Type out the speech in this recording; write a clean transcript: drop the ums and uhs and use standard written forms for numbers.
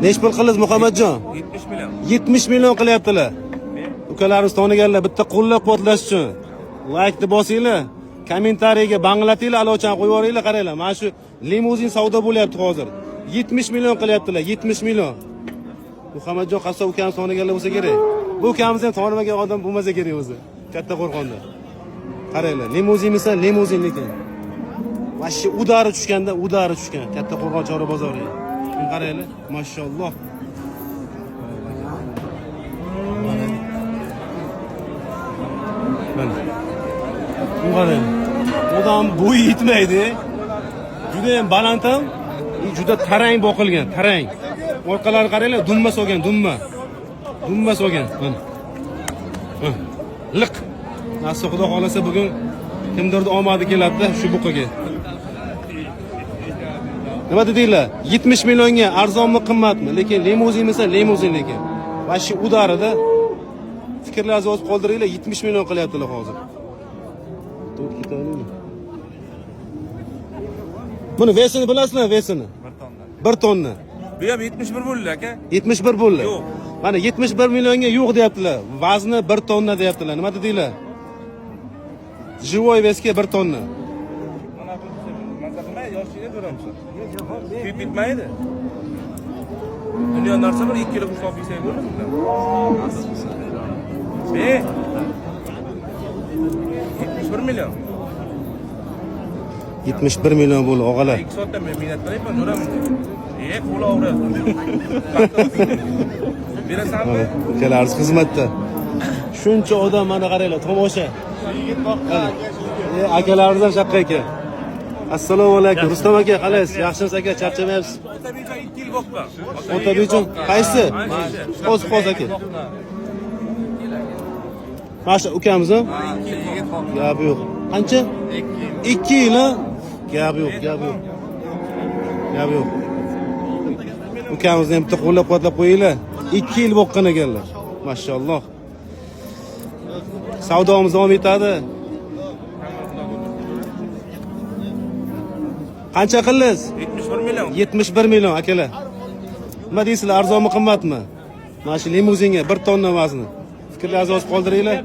Necha pul qilasiz Muhammadjon? 70 million. 70 million qilyaptilar. Ukalarimiz toniganlar bitta qo'llab-quvvatlash uchun like-ni bosinglar, kommentariyaga banglatinglar, alochani qo'yib yuboringlar, qaranglar. Mana shu limuzin savdo bo'lyapti hozir. 70 million qilyaptilar, 70 million. Muhammadjon qassob ukamiz toniganlar bo'lsa kerak. Bu ukamiz ham tonimagan odam bo'lmasa kerak o'zi. Katta Qo'rg'onda. Qaranglar, limuzinmisa, limuzin lekin. Vashi udari tushgan Katta Qo'rg'on chorra bozoriga. Qaranglar, mashalloh. Mana. Qarang. Odam bo'yi yetmaydi. Juda ham baland ham, juda tarang boqilgan, tarang. Orqalari qaranglar, dumma solgan, dumma. Dumma solgan. Mana. Liq. Nasib Xudo xolasa bugun kimdirning omadi keladi shu buqaga. Nima dedinglar? 70 millionga arzonmi, qimmatmi? Lekin limuzinmisa, limuzin lekin. Va shu udarida fikrlaringizni yozib qoldiringlar, 70 million qilyaptilar hozir. Buni vesini bilasizmi, vesini? 1 tonna. Bu ham 71 bo'ldi aka. 71 bo'ldi. Yo'q. Mana 71 millionga yo'q deyaptilar. Vazni 1 tonna deyaptilar. Nima dedinglar? Живой veska 1 tonna. Mana bu mazza qilmay, yoshligida ko'ramsiz. Kuyib bitmaydi. Dunyo narsa bir 2 kilo hisob qilsak bo'ladimi? 71 million. 71 million bo'ldi, og'alar. 2 soatda men minat qilayman, jo'raman. Qo'l og'riyapti. Berasanmi? Ukalarimiz xizmatda. Shuncha odam mana qaranglar, tomosha. Akalarimiz ham shaqqa ekan. Assalomu alaykum. Rustam aka, qalaysiz? Yaxshimisiz aka? Charchamayapsiz? Otabekjon 2 yil boqqan. Otabekjon qaysi? Qo'z aka. Masha ukamizmi? Gap yo'q. Qancha? 2 yil. Gap yo'q. Ukamizni ham bitta qo'llab-quvvatlab qo'yinglar. 2 yil boqqan ekanlar. Mashalloh. Savdomiz davom etadi. Qancha qildingiz? 71 million. 71 million akalar. Nima deysizlar, arzonmi, qimmatmi? Mana shu limuzinga 1 tonna vazni. Fikrlaringizni yozib qoldiringlar.